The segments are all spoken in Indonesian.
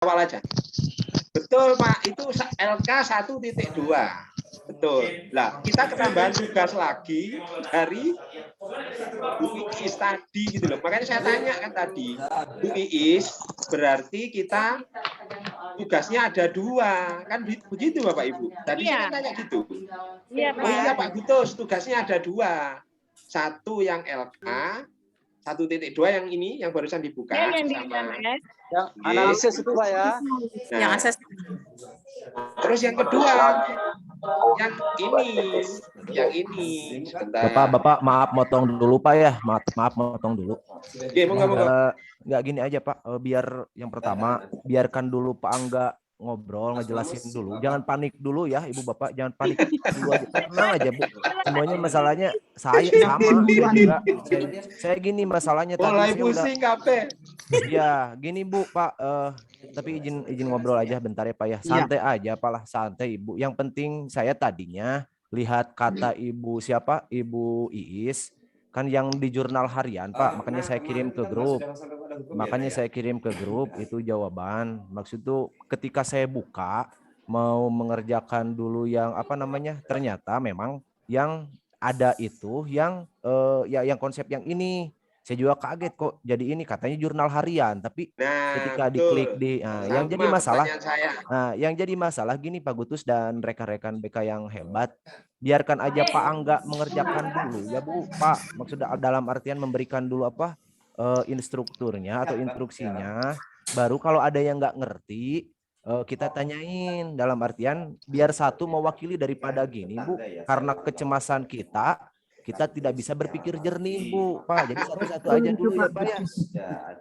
awal aja. Betul Pak, itu LK 1.2. Betul. Nah, kita ketambahan tugas lagi dari Bu Iis tadi gitu loh. Makanya saya tanya kan tadi, Bu Iis berarti kita tugasnya ada 2. Kan begitu Bapak Ibu. Tadi saya kan tanya gitu. Iya, Oh iya Pak. Pak Gutus, tugasnya ada 2. Satu yang LK, 1.2 yang ini yang barusan dibuka Ya, yang di sama MS. Yang analisis itu Pak ya. Nah, Yang akses. terus yang kedua, yang ini sebentar. Bapak maaf motong dulu Pak ya, maaf motong dulu. Oke, monggo. Nggak gini aja Pak, biar yang pertama biarkan dulu Pak Angga ngobrol, ngejelasin dulu. Jangan panik dulu ya Ibu Bapak, jangan panik dulu aja. Tenang aja Bu. Semuanya masalahnya saya sama. Saya gini masalahnya tadi Mulai saya pusing kape. Ya, gini Bu, Pak, tapi izin ngobrol aja bentar ya Pak ya. Santai aja, Pak lah, santai Ibu. Yang penting saya tadinya lihat kata Ibu siapa? Ibu Iis kan yang di jurnal harian, Pak. Makanya saya kirim ke grup. Itu jawaban. Maksud tuh ketika saya buka mau mengerjakan dulu yang apa namanya? Ternyata memang yang ada itu yang yang konsep yang ini. Saya juga kaget kok jadi ini katanya jurnal harian, tapi ketika diklik di yang jadi masalah gini Pak Gutus dan rekan-rekan BK yang hebat, biarkan aja Pak Angga mengerjakan dulu ya Bu Pak, maksudnya dalam artian memberikan dulu apa instrukturnya atau instruksinya, baru kalau ada yang nggak ngerti kita tanyain, dalam artian biar satu mewakili daripada gini Bu, karena kecemasan kita tidak bisa berpikir jernih Bu Pak, jadi satu-satu aja dulu ya Pak ya.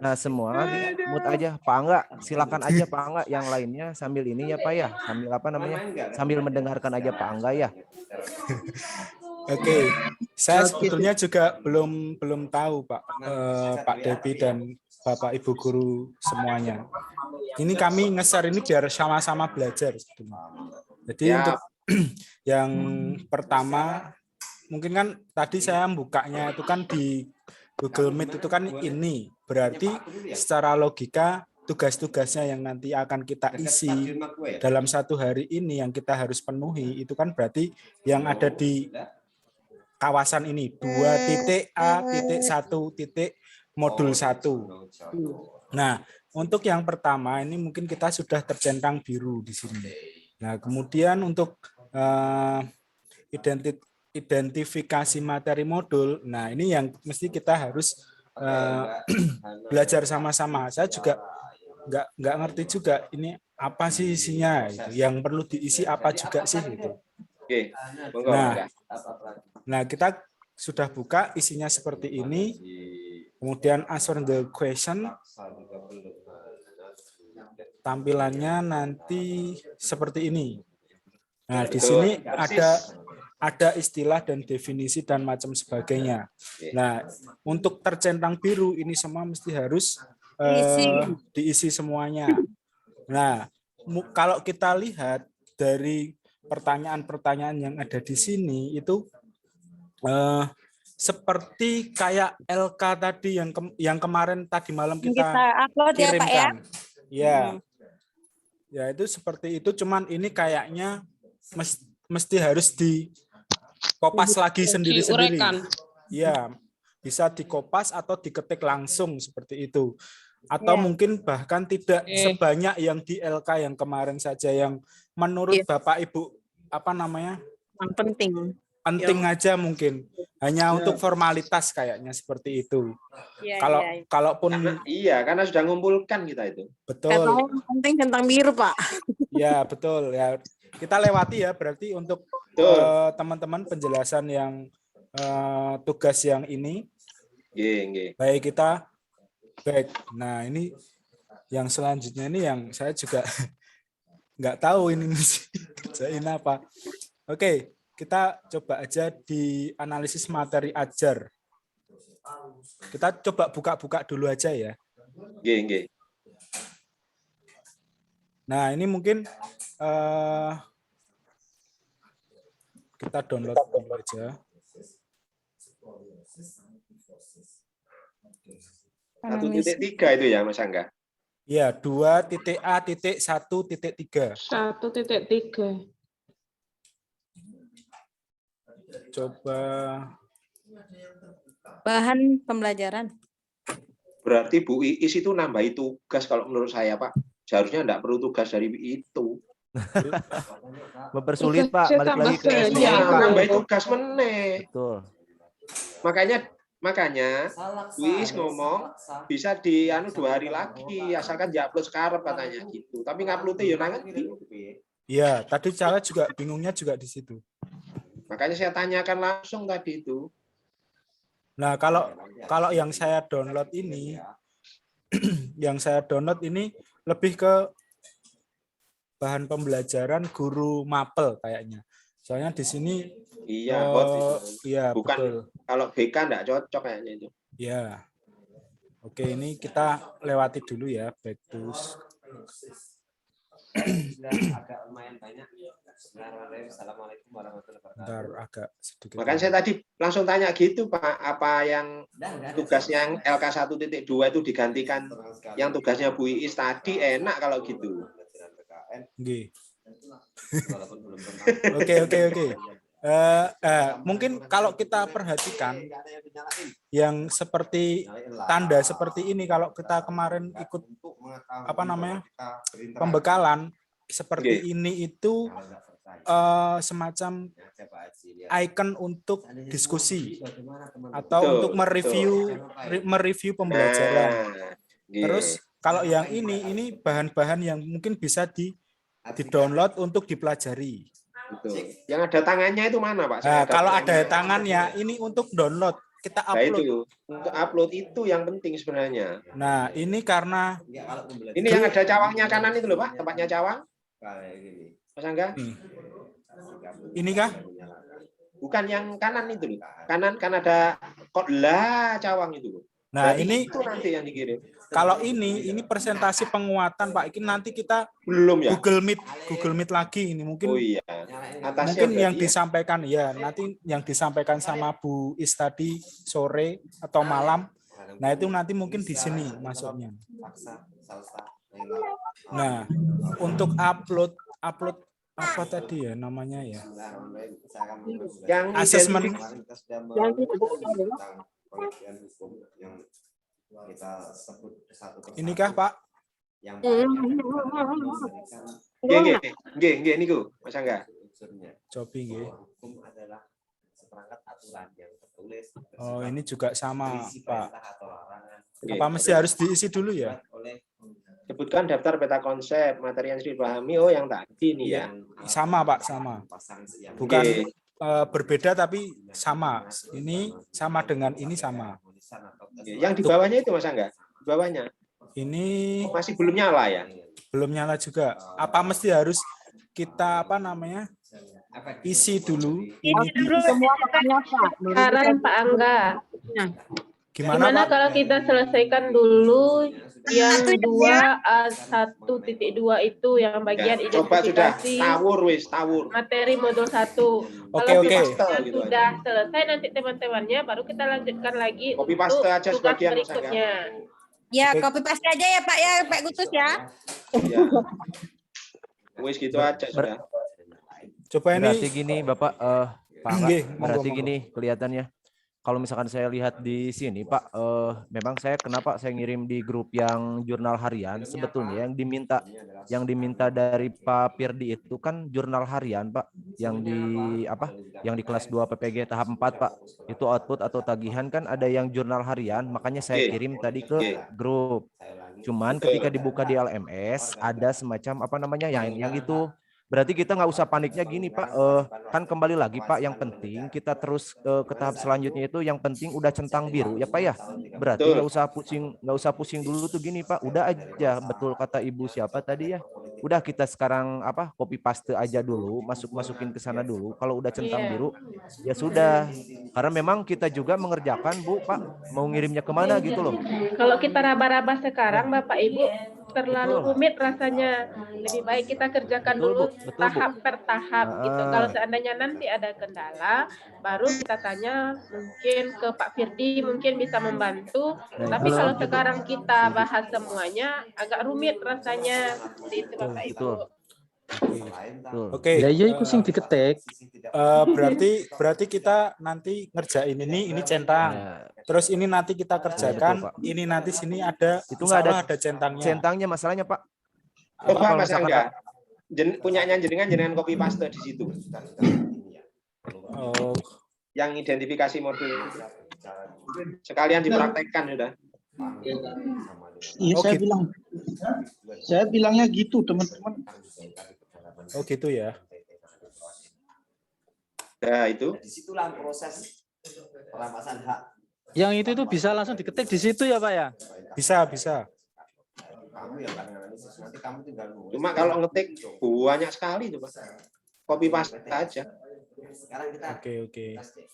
Nah semua mute aja Pak Angga, silakan aja Pak Angga, yang lainnya sambil ini ya Pak ya, sambil apa namanya, sambil mendengarkan aja Pak Angga ya. Oke, saya sebetulnya juga belum tahu Pak Depi dan Bapak Ibu guru semuanya. Ini kami nge-share ini biar sama-sama belajar sebetulnya. Jadi untuk yang pertama, mungkin kan tadi saya bukanya itu kan di Google Meet itu kan ini. Berarti secara logika tugas-tugasnya yang nanti akan kita isi dalam satu hari ini yang kita harus penuhi itu kan berarti yang ada di kawasan ini 2.A.1. Modul 1. Nah, untuk yang pertama ini mungkin kita sudah tercentang biru di sini. Nah, kemudian untuk identifikasi materi modul, nah ini yang mesti kita harus belajar sama-sama. Saya juga nggak ngerti juga ini apa sih isinya, gitu. Yang perlu diisi apa juga sih gitu. Oke, nah kita sudah buka isinya seperti ini. Kemudian answer the question. Tampilannya nanti seperti ini. Nah, di sini ada istilah dan definisi dan macam sebagainya. Nah, untuk tercentang biru ini semua mesti harus diisi semuanya. Nah, kalau kita lihat dari pertanyaan-pertanyaan yang ada di sini itu seperti kayak LK tadi yang kemarin tadi malam kita upload kirimkan. Ya, Pak, ya itu seperti itu, cuman ini kayaknya mesti harus dikopas lagi sendiri-sendiri. Ya, bisa dikopas atau diketik langsung seperti itu. Atau mungkin bahkan tidak sebanyak yang di LK yang kemarin saja, yang menurut Bapak Ibu apa namanya? Yang penting Aja mungkin. Hanya untuk formalitas kayaknya seperti itu. Kalaupun karena sudah ngumpulkan kita itu. Betul. Penting tentang biru, Pak. Ya, betul ya. Kita lewati ya berarti untuk teman-teman penjelasan yang tugas yang ini. Baik, kita baik. Nah, ini yang selanjutnya ini yang saya juga nggak tahu ini mesti kerjain apa. Oke, kita coba aja di analisis materi ajar. Kita coba buka-buka dulu aja ya. Nah, ini mungkin kita download dulu aja. 1.3 itu ya Mas Angga? Ya, 2.A.1.3. 1.3. Coba. Bahan pembelajaran. Berarti Bu Iis itu nambahi tugas kalau menurut saya, Pak. Seharusnya enggak perlu tugas dari itu. Mempersulit Pak, Tugasnya balik tambah lagi ke banyak. SDM. Ya, Iya. nambahi tugas meneh. Betul. Makanya Bu Iis ngomong bisa dianu 2 hari lagi asalkan diupload sekarang katanya gitu. Tapi nguploadnya ya nanti. Ya, tadi saya juga bingungnya juga di situ. Makanya saya tanyakan langsung tadi itu. Nah, kalau yang saya download ini, lebih ke bahan pembelajaran guru mapel kayaknya. Soalnya di sini Iya, hot itu. iya, Bukan betul. kalau BK enggak cocok kayaknya itu. Ya. Oke, ini kita lewati dulu ya, back to agak lumayan banyak. Assalamualaikum warahmatullahi wabarakatuh. bentar, agak sedikit. Makanya saya tadi langsung tanya gitu, Pak, apa yang tugasnya yang LK1.2 itu digantikan yang tugasnya Bu Iis tadi, enak kalau gitu. Nggih. Oke. Mungkin kalau kita perhatikan yang seperti tanda seperti ini, kalau kita kemarin ikut pembekalan seperti ini itu semacam icon untuk diskusi atau Betul, untuk mereview pembelajaran. Terus kalau yang ini bahan-bahan yang mungkin bisa di-download untuk dipelajari. Betul. Yang ada tangannya itu mana, Pak? Nah, kalau ada tangannya, ini untuk download, kita Nah, upload. itu untuk upload itu yang penting sebenarnya. Nah, ini karena Ini yang ada cawangnya kanan itu loh, Pak, tempatnya cawang. Mas Angga? Ini kah? Bukan yang kanan itu loh. Kanan kan ada kok lah cawang itu loh. Nah, Berarti ini itu nanti yang dikirim. kalau ini presentasi penguatan, Pak. Ini nanti kita Belum ya? Google Meet lagi ini mungkin. Oh iya. Atasnya Mungkin yang berarti ya. disampaikan ya, nanti yang disampaikan sama Bu Is tadi sore atau malam. Nah, itu nanti mungkin di sini masuknya. Nah, untuk upload apa tadi ya namanya ya? Yang Asesmen. Inikah, Pak? Nggih, niku, Mas Angga. Cobi nggih. Oh, ini juga sama, Pak. Apa mesti harus diisi dulu ya? Sebutkan daftar peta konsep, materi yang harus dipahami. Oh, yang tadi nih ya. Sama, Pak, sama. Bukan Nggih. berbeda tapi sama. Ini sama dengan ini sama. Yang di bawahnya itu Mas Angga. Di bawahnya. Ini Masih belum nyala ya? belum nyala juga. Apa mesti harus kita isi dulu? Ini dulu semua makanya Pak. Saran Pak Angga. Gimana, Gimana Pak? kalau kita selesaikan dulu yang 2A1.2 itu yang bagian Ya, coba sudah identifikasi tawur. materi modul 1. Oke. Kalau sudah selesai nanti teman-temannya baru kita lanjutkan lagi Copy untuk paste aja tugas sebagian, Mas Angga. berikutnya. Ya, Oke. copy paste aja ya Pak ya, Pak Gutus ya. Ya. Wis gitu aja sudah. Coba ini Berarti gini Bapak, Pak Angga, Nggih, berarti monggo. gini kelihatannya. Kalau misalkan saya lihat di sini Pak, memang kenapa saya ngirim di grup yang jurnal harian, sebetulnya yang diminta dari Pak Firdi itu kan jurnal harian Pak, yang di kelas 2 PPG tahap 4 Pak. Itu output atau tagihan kan ada yang jurnal harian, makanya saya kirim tadi ke grup. Cuman ketika dibuka di LMS ada semacam yang itu. Berarti kita nggak usah paniknya gini Pak, kan kembali lagi Pak, yang penting kita terus ke tahap selanjutnya itu yang penting udah centang biru ya Pak ya. Berarti nggak usah pusing dulu tuh gini Pak, udah aja betul kata Ibu siapa tadi ya. Udah kita sekarang copy paste aja dulu, masukin ke sana dulu. Kalau udah centang biru ya sudah. Karena memang kita juga mengerjakan Bu Pak, mau ngirimnya kemana gitu loh. Kalau kita raba-raba sekarang Bapak Ibu terlalu Betul. rumit rasanya. Lebih baik kita kerjakan Betul, dulu Bu. Betul, Bu. tahap per tahap gitu. Ah. Kalau seandainya nanti ada kendala, baru kita tanya mungkin ke Pak Firdi, mungkin bisa membantu. Nah, Tapi itu kalau setuju. sekarang kita bahas semuanya, agak rumit rasanya. Seperti itu Bapak Ibu. Betul. Betul. Oke. Lah iya iku sing diketik. Berarti kita nanti ngerjain ini centang. Ya, Terus ini nanti kita kerjakan, betul, Pak. ini nanti sini ada Itu nggak ada ada centangnya. centangnya masalahnya, Pak. Oh, Apa Pak, kalau Mas misalkan Angga. Punyanya jenengan copy paste di situ. Oh, Yang identifikasi modul itu. Sekalian dipraktekkan sudah. Iya, Oh, gitu. saya bilangnya gitu, teman-teman. oh gitu ya. Nah, itu. Disitulah proses perampasan hak. Yang itu bisa langsung diketik di situ ya Pak ya? Bisa. Kamu yang akan analisis, nanti kamu tinggal nulis. Cuma kalau ngetik banyak sekali itu, Pak. Copy paste aja. Sekarang kita Oke.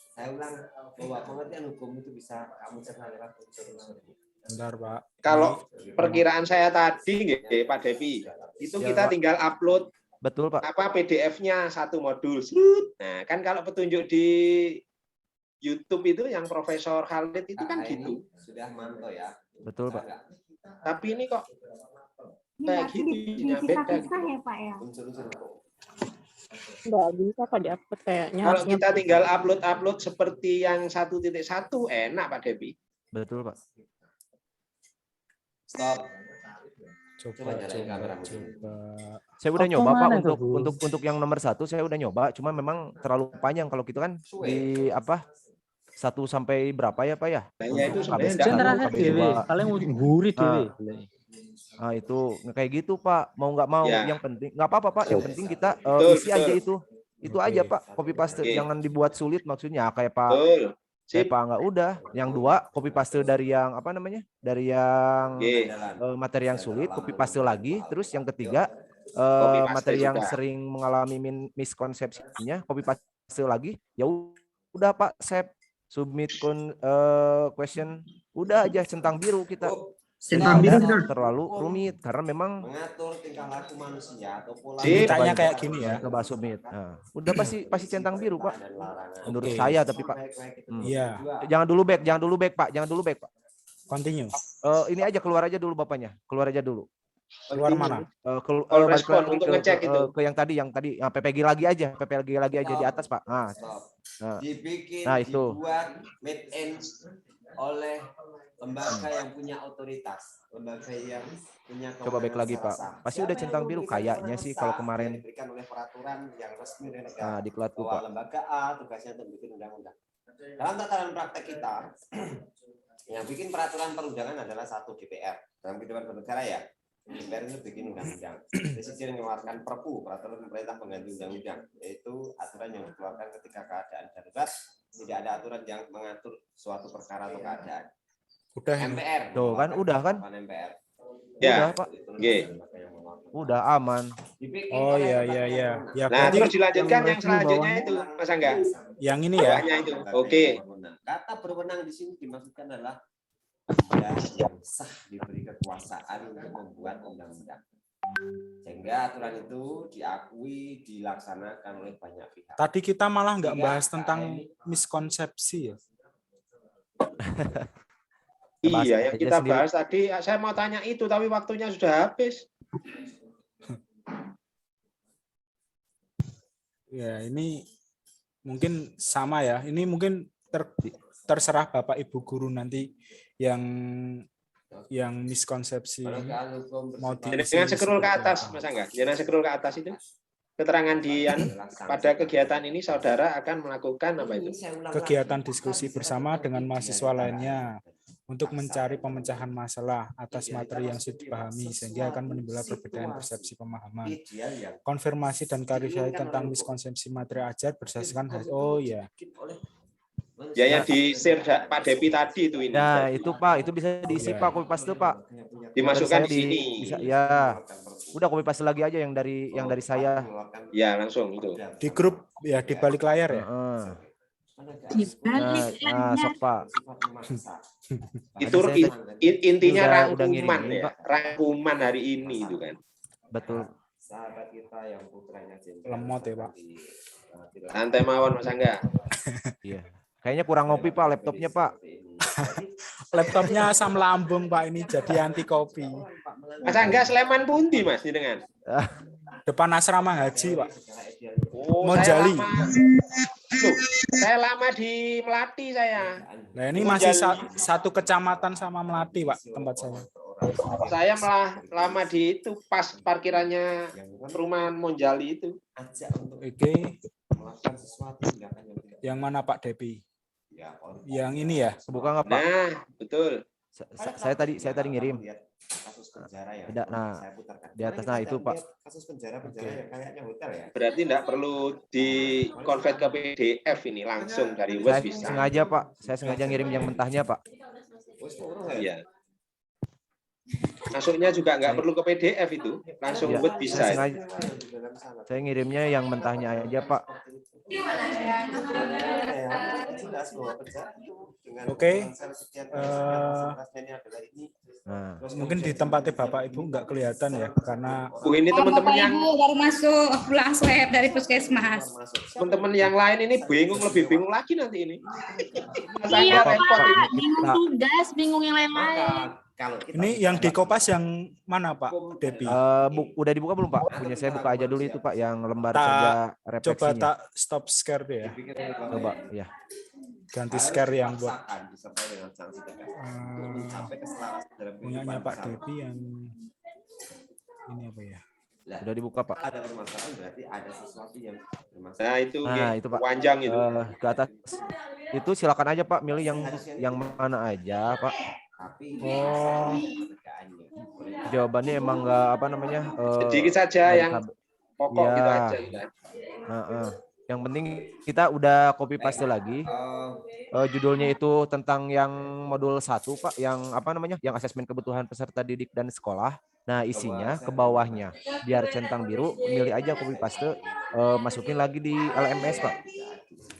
saya ulang bahwa pengertian hukum itu bisa kamu cerna lewat unsur-unsur. Bentar, Pak. Kalau perkiraan saya tadi, nggih, Pak Devi, itu Ya, kita Pak. tinggal upload Betul, Pak. PDF-nya satu modul. Nah, kan kalau petunjuk di YouTube itu yang Profesor Khalid itu kan Nah, ini gitu. sudah mantau ya. Betul, Pak. Tapi ini kok Ini kayak berarti gitu, isinya beda. dipisah-pisah ya Pak ya? Unsur-unsur hukum. Nggak bisa Pak diupload kayaknya. Kalau kita tinggal upload seperti yang 1.1 enak, Pak Devi. Betul, Pak. Stop. Coba. Saya udah Oh, nyoba, Pak, kemana tuh, Bu? untuk yang nomor 1 saya udah nyoba, cuma memang terlalu panjang kalau gitu kan di apa 1 sampai berapa ya, Pak ya? Kayaknya itu Untuk sebenarnya KBS enggak Sing terakhir KBS dhewe, 2. paling nguri dhewe. Ah, itu kayak gitu, Pak. Mau nggak mau, Ya. yang penting nggak apa-apa, Pak. Yang penting kita Betul, isi aja betul. itu. Itu aja, Pak. Copy paste, Oke. jangan dibuat sulit maksudnya kayak Pak. Betul. Kayak Sip. Pak nggak udah. Yang 2 copy paste dari yang apa namanya? Dari yang Oke. materi yang sulit, copy paste lagi. Terus yang ketiga Copy paste materi yang juga. sering mengalami miskonsepsinya, copy paste lagi. Ya udah, Pak, save submit question, udah aja centang biru kita. Centang Daripada biru, terlalu rumit karena memang Mengatur tingkah laku manusia atau pola Sip. Mintanya kayak gini ya. coba submit. Nah, udah pasti centang biru, Pak. dan larangan. Menurut Oke. saya tapi, Pak. Iya. Jangan dulu back, Pak. Jangan dulu back, Pak. Continue. Ini aja keluar aja dulu Bapaknya. Keluar aja dulu. Keluar mana? All Balik respon lagi untuk ngecek itu. ke yang tadi PPG lagi aja di atas, Pak. Nah, Stop. nah. Dibikin, Nah, itu. dibuat, made in oleh lembaga yang punya otoritas, lembaga yang punya Coba back lagi, Pak. sah. Pasti Siapa udah yang centang biru memberikan kayaknya kewenangan sih kalau sah kemarin. yang diberikan oleh peraturan yang resmi dari negara. Nah, diklatku, Bahwa Pak. lembaga A tugasnya untuk bikin undang-undang. Dalam tataran praktek kita, yang bikin peraturan perundangan adalah satu DPR. Dalam kehidupan bernegara ya, DPR itu bikin undang-undang. Presiden mengeluarkan Perpu, peraturan pemerintah pengganti undang-undang, yaitu aturan yang dikeluarkan ketika keadaan darurat. Tidak ada aturan yang mengatur suatu perkara atau keadaan. Udah. MPR. Tuh kan, udah kan? MPR. Ya. Udah, Pak. Oke. Udah aman. Oh iya. Ya Nah, berarti terus dilanjutkan yang resmi selanjutnya bawahnya. itu, Mas Angga. yang ini ya. Bawahnya itu. Oke. Kata berwenang di sini dimaksudkan adalah ya, yang sah diberi kekuasaan untuk membuat undang-undang. Sehingga aturan itu diakui, dilaksanakan oleh banyak pihak. Tadi kita malah nggak Sehingga bahas tentang KM miskonsepsi ya. Bahas Iya, aja yang kita sendiri. bahas tadi, saya mau tanya itu, tapi waktunya sudah habis. Ya, ini mungkin sama ya. Ini mungkin terserah Bapak Ibu guru nanti yang miskonsepsi Kalau ini soal hukum mau bersifat diisi Jangan scroll ke seperti atas, apa. Mas Angga. Jangan scroll ke atas itu. Keterangan di pada kegiatan ini saudara akan melakukan apa itu? Kegiatan diskusi bersama dengan mahasiswa lainnya untuk mencari pemecahan masalah atas materi yang sudah dipahami sehingga akan menimbulkan perbedaan persepsi pemahaman. Konfirmasi dan klarifikasi tentang miskonsepsi materi ajar berdasarkan oh ya. Ya yang di share Pak Depi tadi itu ini. Nah, itu Pak, itu bisa diisi Iya. Pak, copy paste Pak. Dimasukkan Dari di saya sini. Bisa, ya. Udah copy paste lagi aja yang dari saya. Ya, langsung itu. Di grup ya di balik layar ya. Heeh. Di balik Nah, sok Pak. Itu Makanya saya intinya udah rangkuman ngirimin, ya, Pak. rangkuman hari ini itu kan. Betul. Sahabat kita yang putranya jenderal Lemot ya, Pak. Santai mawon Mas Angga. Iya. Kayaknya kurang ngopi Pak laptopnya Pak. Laptopnya asam lambung Pak, ini jadi anti kopi. Mas Angga Sleman pundi Mas dengan? Depan asrama haji Pak. Oh, Monjali. Saya lama di Melati saya. Nah ini masih satu kecamatan sama Melati Pak tempat saya. Saya malah lama di itu pas parkirannya perumahan Monjali itu. Oke. Yang mana Pak Depi? Yang ini ya? Buka nggak Pak? Nah, betul. Saya tadi ngirim. Tidak, nah di atas nah itu Pak. Kasus penjara yang kayaknya hotel ya. Berarti tidak perlu di convert ke PDF ini langsung dari Word Saya bisa. sengaja Pak. Saya sengaja ngirim yang mentahnya Pak. Iya. Masuknya juga nggak perlu ke PDF itu, langsung Ya, Word bisa. saya sengaja. Saya ngirimnya yang mentahnya aja Pak. Oke. Nah, Mungkin di tempatnya Bapak Ibu nggak kelihatan ya karena Ini teman-teman Bapak yang Ibu baru masuk pulang swab dari puskesmas. teman-teman yang lain ini lebih bingung lagi nanti ini. Iya Saya Pak, repot ini. bingung tugas, bingung yang lain-lain. ini yang di Kopas yang mana Pak Depi? udah dibuka belum Pak? Punya saya buka aja dulu itu Pak yang lembar Tak- kerja Coba refleksinya. tak stop share deh ya. Coba ya. Ganti share yang buat disertai dengan sanksi tegas. Sampai keselarasan dalam punyanya kehidupan Pak bersama. Depi yang ini apa ya? Sudah dibuka Pak. Ada permasalahan berarti ada sesuatu yang bermasalah. Nah, itu Itu Pak. panjang itu. Ke atas itu silakan aja Pak milih yang mana aja Pak. Tapi Oh, Jawabannya emang nggak apa namanya? Sedikit saja nggak yang bisa- pokok Ya. gitu aja. Ya. Yang penting kita udah copy paste lagi. Judulnya itu tentang yang modul 1 Pak, yang apa namanya? Yang asesmen kebutuhan peserta didik dan sekolah. Nah, isinya ke bawahnya biar centang biru, milih aja copy paste, masukin lagi di LMS Pak.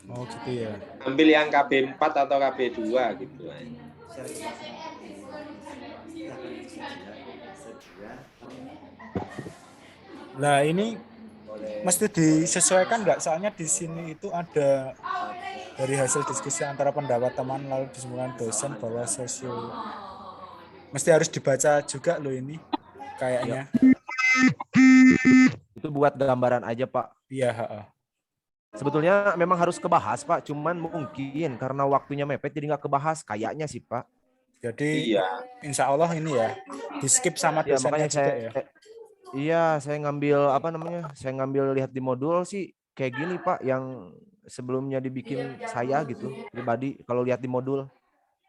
oh gitu ya. Ambil yang KB4 atau KB2 gitu. Nah ini mesti disesuaikan nggak? Soalnya di sini itu ada dari hasil diskusi antara pendapat teman lalu disebutkan dosen bahwa sosio mesti harus dibaca juga loh ini kayaknya. Itu buat gambaran aja Pak. Iya. Ha-ha. Sebetulnya memang harus kebahas Pak, cuman mungkin karena waktunya mepet jadi nggak kebahas kayaknya sih Pak. Jadi Iya. insya Allah ini ya di skip sama Ya dosennya makanya juga ya. saya ngambil apa namanya? Saya ngambil lihat di modul sih kayak gini Pak, yang sebelumnya dibikin saya gitu pribadi kalau lihat di modul.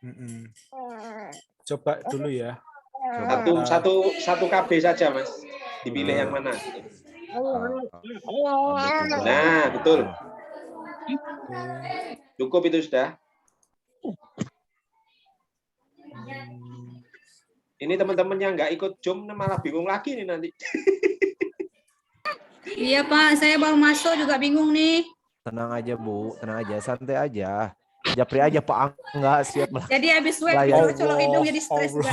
Mm-mm. Coba dulu ya. Satu KB saja Mas. Dipilih yang mana? Nah, betul. Cukup itu sudah. Ini teman-teman yang nggak ikut Zoom malah bingung lagi nih nanti. Iya Pak, saya baru masuk juga bingung nih. Tenang aja Bu, tenang aja, santai aja. Japri aja Pak Angga siap lah. Jadi habis swab Layar. itu colok hidung jadi stres juga.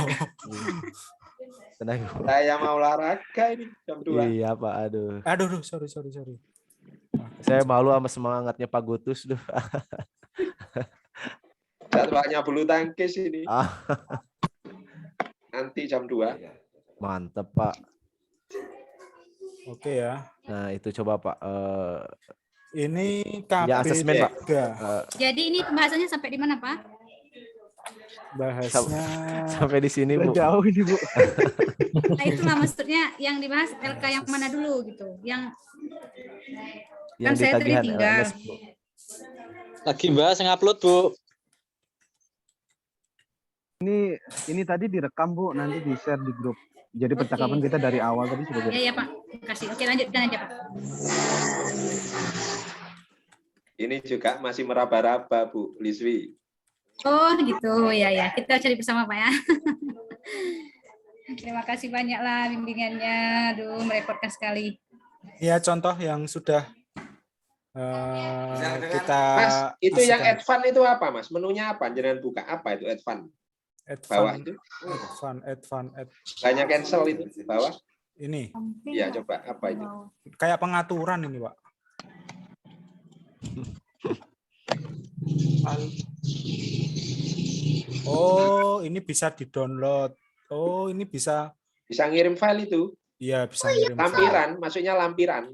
Tenang. Bu. Saya mau olahraga ini jam 2. Iya Pak, aduh. Aduh, sorry. Saya malu sama semangatnya Pak Gutus tuh. Jadwalnya bulu tangkis ini. Ah, Nanti jam 2. mantep Pak. Oke ya. Nah itu coba Pak. Ini Ya, asesmen, Pak. KB3. Jadi ini pembahasannya sampai di mana Pak? Bahasnya Sampai di sini Bu. Jauh ini Bu. Nah itulah maksudnya yang dibahas LK yang mana dulu gitu. Yang kan saya tadi ditagihan tinggal. LMS, Bu. Lagi bahas ngupload Bu. Ini tadi direkam Bu, nanti di share di grup. Jadi percakapan kita dari awal tadi sudah Ya ya Pak. Kasih. Oke lanjutkan aja Pak. Ini juga masih meraba-raba Bu Liswi. Oh gitu ya. Kita cari bersama Pak ya. Terima kasih banyak lah bimbingannya. Aduh merepotkan sekali. ya contoh yang sudah kita Mas, itu yang isikan. advance itu apa Mas? Menunya apa? Jangan buka apa itu advance? Bawah itu. Banyak cancel itu bawah. Ini. Ya, coba apa itu? Kayak pengaturan ini, Pak. Oh, ini bisa di-download. Oh, ini bisa ngirim file itu. Iya, bisa ngirim lampiran, file. Maksudnya lampiran.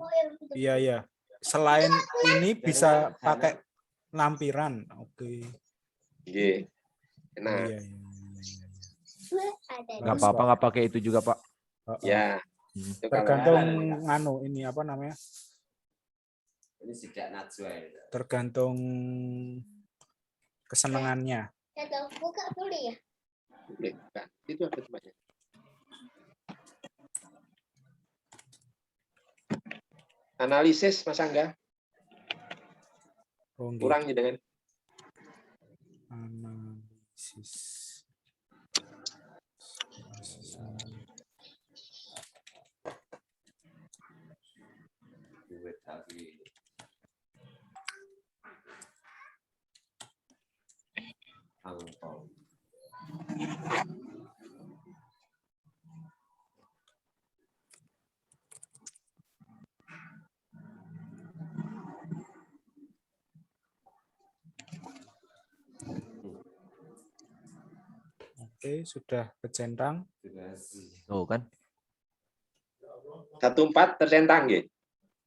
Iya, iya. Selain ini bisa pakai lampiran. Oke. Iya. Nah. Iya, iya. Nggak apa-apa, nggak pakai itu juga, Pak. Ya. Tergantung nganu ini apa namanya? Ini sejak Najwa. Tergantung kesenangannya. Buka boleh ya? Boleh, itu ada tempatnya. Analisis Mas Angga. Kurang gitu kan? Analisis. Oke, sudah kecentang. Tuh kan. 14 tercentang nggih.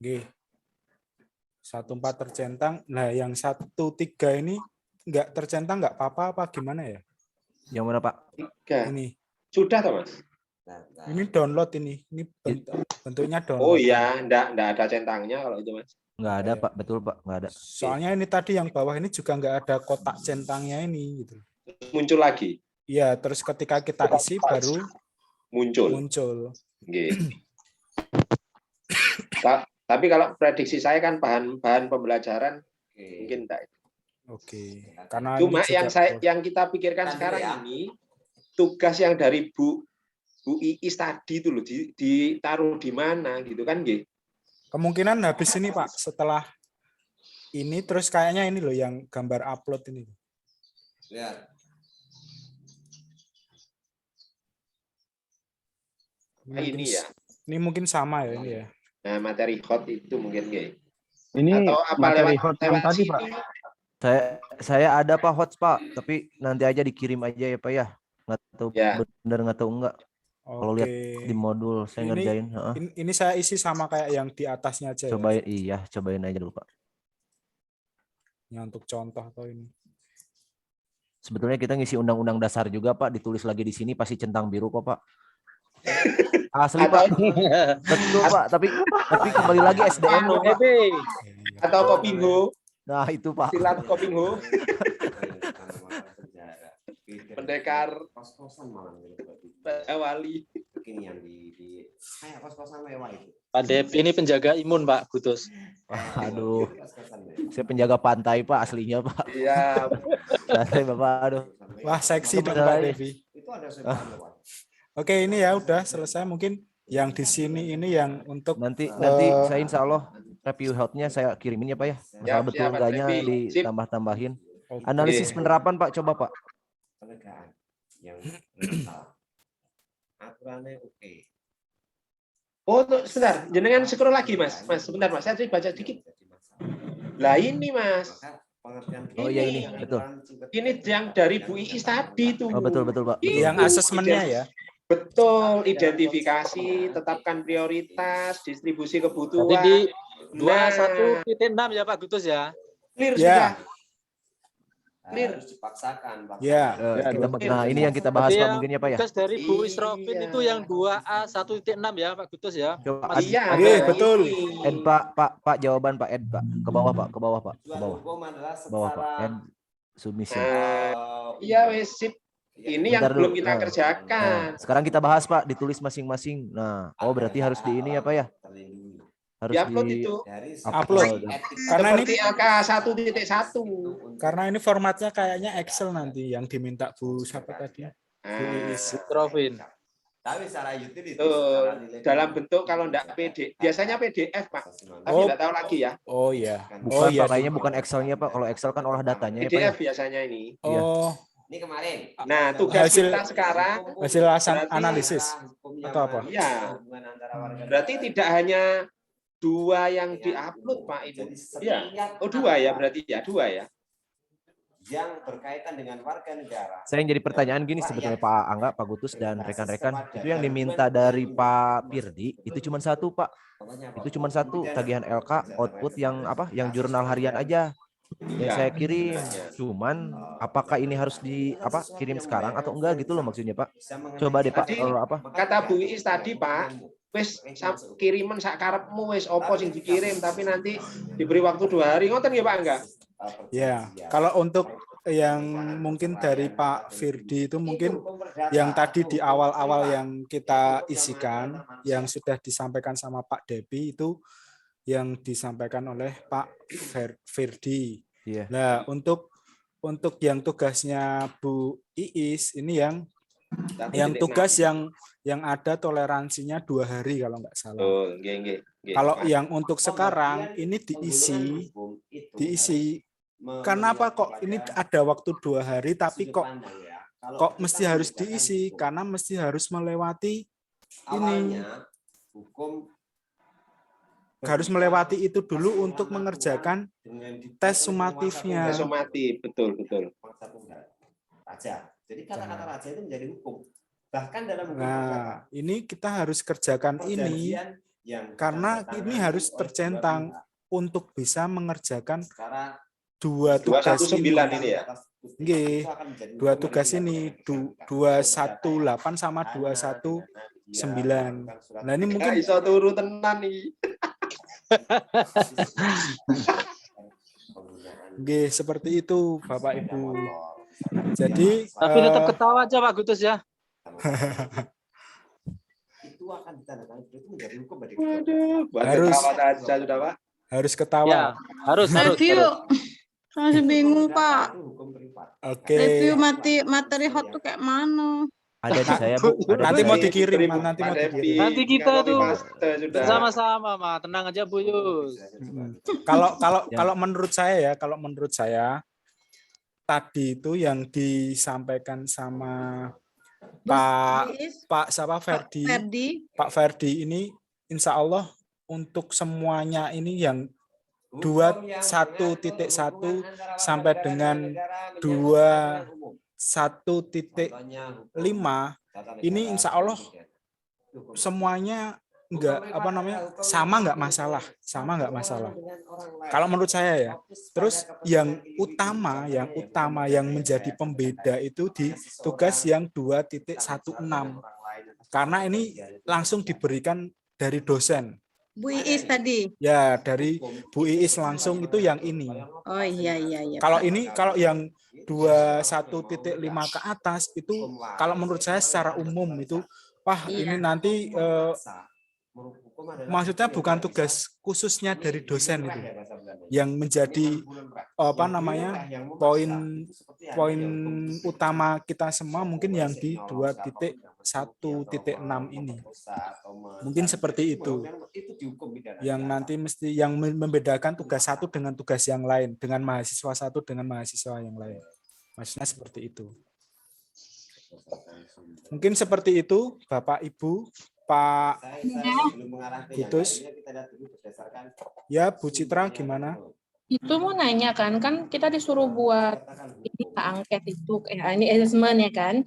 Nggih. 14 tercentang. Nah, yang 13 ini enggak tercentang enggak apa-apa apa gimana ya? Yang mana, Pak? 3. Ini. Sudah toh, Mas? Ini download ini. Ini bentuknya download. Oh iya, enggak ada centangnya kalau itu, Mas. Enggak ada, Pak. Betul, Pak. Enggak ada. Soalnya ini tadi yang bawah ini juga enggak ada kotak centangnya ini gitu. Muncul lagi. Iya, terus ketika kita isi baru muncul. Nggih. Tapi kalau prediksi saya kan bahan pembelajaran mungkin enggak. Oke. Karena cuma yang kita pikirkan sekarang ini tugas yang dari Bu Iis tadi itu loh ditaruh di mana gitu kan nggih. Kemungkinan habis ini Pak, setelah ini terus kayaknya ini loh yang gambar upload ini. Ya. Ini ya. Ini mungkin sama ya ini ya. Nah, materi hot itu mungkin nggih. Ini atau apa materi lewat hot yang tadi, sini. Pak. Saya ada Pak hot, Pak, tapi nanti aja dikirim aja ya, Pak ya. Nggak tahu benar nggak tahu enggak. Kalau lihat di modul saya ngerjain, ini saya isi sama kayak yang di atasnya aja. Cobain ya? Cobain aja dulu, Pak. Yang untuk contoh atau ini. Sebetulnya kita ngisi undang-undang dasar juga, Pak, ditulis lagi di sini pasti centang biru kok, Pak. Asli, Pak. Betul, Pak, tapi kembali lagi SDM loh, Pak. Atau Kopinho. Nah, itu, Pak. Silat Kopinho. Pendekar kos-kosan malah wali. Ini yang di kayak kos-kosan mewah itu. Pak Devi ini penjaga imun, Pak Butus. Aduh. Saya penjaga pantai, Pak, aslinya, Pak. Iya. Santai, Bapak. Aduh. Wah, seksi dong Pak Devi. Itu ada Oke, ini ya udah selesai. Mungkin yang di sini ini yang untuk nanti saya insya Allah review health-nya saya kirimin ya, Pak ya. Masalah betul enggaknya ditambah-tambahin. Analisis penerapan, Pak, coba, Pak. Penegakan yang rental. Aturannya oke. Oh, sebentar, jenengan scroll lagi, Mas. Mas, sebentar, Mas. Saya baca dikit. Lah ini, Mas. Oh iya ini, betul. Ini yang dari Bu Iis tadi tuh. Oh, betul, Pak. Betul. Yang asesmennya ya. Betul, identifikasi, tetapkan prioritas, distribusi kebutuhan. Jadi di 21.6 ya Pak Gutus ya. Clear sudah. Clear. Harus dipaksakan, Pak. Ya. Nah, ini yang kita bahas, Pak, mungkin ya, Pak ya. Tugas dari Bu Isrofin itu yang 2A 1.6 ya Pak Gutus ya. Coba, iya, betul. Ed, Pak, jawaban Pak Ed, Pak. Ke bawah, Pak. Ke bawah, Pak. Ke bawah. Bawah, Pak. Ed submission. Iya, wes sip. Ini yang belum kita kerjakan. Sekarang kita bahas, Pak, ditulis masing-masing. Nah, berarti harus di ini ya, Pak ya? Harus upload di itu. Upload. Karena seperti ini LK 1.1. Karena ini formatnya kayaknya Excel nanti yang diminta Bu siapa tadi? Bu Isrofin. Tapi secara utility dalam bentuk kalau enggak PD, biasanya PDF, Pak. Tapi enggak tahu lagi ya. Oh iya. Bukan, Pak, kayaknya bukan Excelnya, Pak. Kalau Excel kan olah datanya PDF ya, Pak. Biasanya ini. Oh, Ini kemarin. Nah, tugas kita sekarang hasil berarti- analisis atau apa? Iya. Berarti tidak hanya 2 yang diupload Pak itu. Iya. Oh 2 ya berarti ya 2 ya. Yang berkaitan dengan warga negara. Saya yang jadi pertanyaan gini sebetulnya Pak Angga, Pak Gutus dan rekan-rekan, itu yang diminta dari Pak Firdi itu cuma 1 Pak. Itu cuma 1 tagihan LK output yang apa? Yang jurnal harian aja. Yang saya kirim. Cuman apakah ini harus kirim sekarang atau enggak gitu loh maksudnya Pak. Coba deh Pak Tadi kalau apa? kata Bu Iis tadi Pak, wis kiriman sak karepmu wis opo sing dikirim tapi nanti diberi waktu 2 hari. Ngoten nggih Pak Angga? Ya, kalau untuk yang mungkin dari Pak Firdi itu mungkin yang tadi di awal-awal yang kita isikan, yang sudah disampaikan sama Pak Depi itu yang disampaikan oleh Pak Firdi. Iya. Nah, untuk yang tugasnya Bu Iis ini yang tugas yang ada toleransinya 2 hari kalau nggak salah. Oh, nggih. Kalau yang untuk sekarang ini diisi. Kenapa kok ini ada waktu 2 hari tapi kok mesti harus diisi? Karena mesti harus melewati ini. Harus melewati itu dulu untuk mengerjakan tes sumatifnya. Tes sumatif, betul. Raja. Jadi kata-kata raja itu menjadi hukum. Bahkan dalam hukum. Nah, ini kita harus kerjakan ini karena ini harus tercentang untuk bisa mengerjakan 2 tugas 219 ini ya. Nggih, 2 tugas ini 218 sama 219. Nah, ini mungkin iso turu tenan iki. Nggih, seperti itu Bapak Ibu. Jadi Tapi tetap ketawa aja Pak Gutus ya. Itu akan ditandatangani itu menjadi hukum bagi harus aja sudah Pak. Harus ketawa. Ya, harus. Masih bingung Pak. Oke. Review materi hot tuh kayak mana? Ada di saya Bu. Nanti mau dikirim, Nanti kita tuh bersama-sama, Ma. Tenang aja Bu Yus. Kalau menurut saya tadi itu yang disampaikan sama Pak Ferdi ini insya Allah untuk semuanya ini yang 21.1 sampai dengan 21.5 ini insya Allah semuanya nggak masalah kalau menurut saya ya. Terus yang utama yang menjadi pembeda itu di tugas yang 2.16 karena ini langsung diberikan dari dosen. Bu Iis tadi. Ya, dari Bu Iis langsung itu yang ini. Oh iya. Kalau yang 21.5 ke atas itu kalau menurut saya secara umum itu ini nanti maksudnya bukan tugas khususnya dari dosen itu yang menjadi poin utama kita semua mungkin yang di 2.1.6 ini mungkin seperti itu yang nanti mesti yang membedakan tugas satu dengan tugas yang lain, dengan mahasiswa satu dengan mahasiswa yang lain, maksudnya seperti itu. Mungkin seperti itu Bapak Ibu, Pak Gutus. Ya, Bu Citra gimana? Itu mau nanya kan kita disuruh buat ini angket itu, ini assessment ya kan.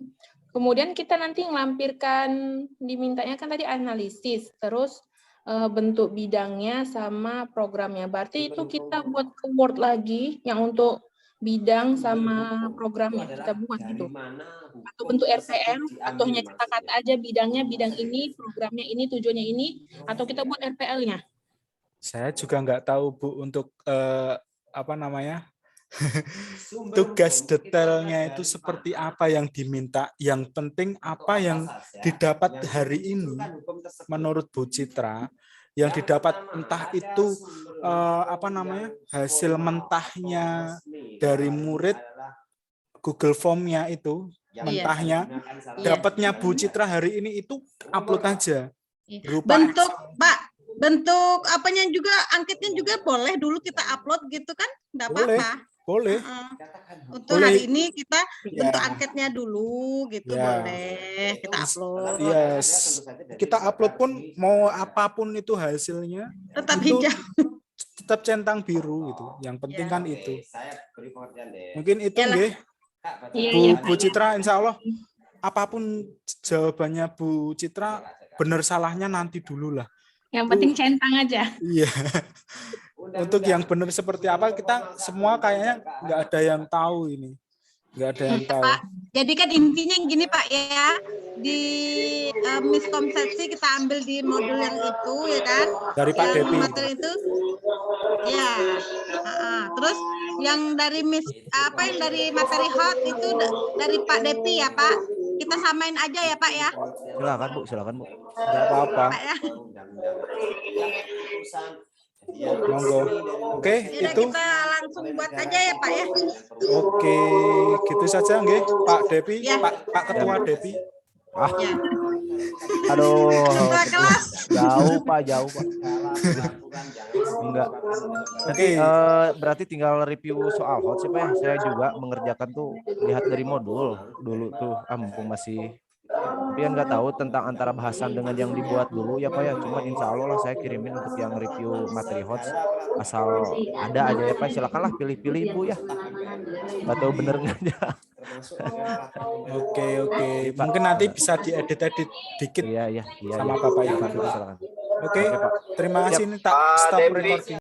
Kemudian kita nanti ngelampirkan, dimintanya kan tadi analisis, terus bentuk bidangnya sama programnya. Berarti itu kita buat ke Word lagi yang untuk bidang sama programnya kita buat gitu. Atau bentuk RPL, atau hanya kata-kata aja bidangnya, bidang ini, programnya ini, tujuannya ini, atau kita buat RPL-nya. Saya juga nggak tahu Bu untuk tugas detailnya itu seperti apa yang diminta. Yang penting apa yang didapat hari ini menurut Bu Citra, yang didapat entah itu hasil mentahnya dari murid Google Form-nya itu, mentahnya dapatnya Bu Citra hari ini itu upload aja. Bentuk apanya juga, angketnya juga boleh dulu kita upload gitu kan? Enggak apa-apa. Boleh. Untuk Boleh. hari ini kita Ya. bentuk angketnya dulu gitu, Ya. boleh kita upload. Yes. Kita upload pun mau apapun itu hasilnya Tetap itu hijau. tetap centang biru gitu. Yang penting kan itu. Saya beri pengertian deh. Mungkin itu nggih. Iya, Bu, iya, Bu Pak. Citra, insya Allah apapun jawabannya Bu Citra, benar salahnya nanti dulu lah. Yang penting centang aja. Iya. Untuk yang benar seperti apa kita semua kayaknya nggak ada yang tahu ini. Nggak ada yang tahu. Jadi kan intinya gini Pak ya, di miskonsepsi kita ambil di modul yang itu ya kan. Dari Pak yang Depi. materi itu ya. Terus yang dari yang dari materi hot itu dari Pak Depi ya Pak. Kita samain aja ya Pak ya. Silakan Bu, silakan Bu. Nggak apa-apa. Pak ya. Monggo. Oke, Yaudah, itu. kita langsung buat aja ya Pak ya. Oke, gitu saja nggih, Pak Depi, Ya. Pak Ketua Depi. Ah, Ya. aduh. Ketua kelas. Jauh Pak, jauh Pak. Enggak. Nanti berarti tinggal review soal hot sih Pak ya. Saya juga mengerjakan tuh lihat dari modul dulu tuh. Mumpung masih tapi kan nggak tahu tentang antara bahasan dengan yang dibuat dulu ya Pak ya. Cuma insya Allah lah saya kirimin untuk yang review materi hot asal ada aja ya Pak. Silakanlah pilih-pilih Bu ya. Nggak tahu bener nggak ya. Oke. Mungkin nanti bisa diedit-edit dikit Iya. sama Bapak Ibu. Silakan. Oke, Pak. terima kasih Siap. nih tak stop recording.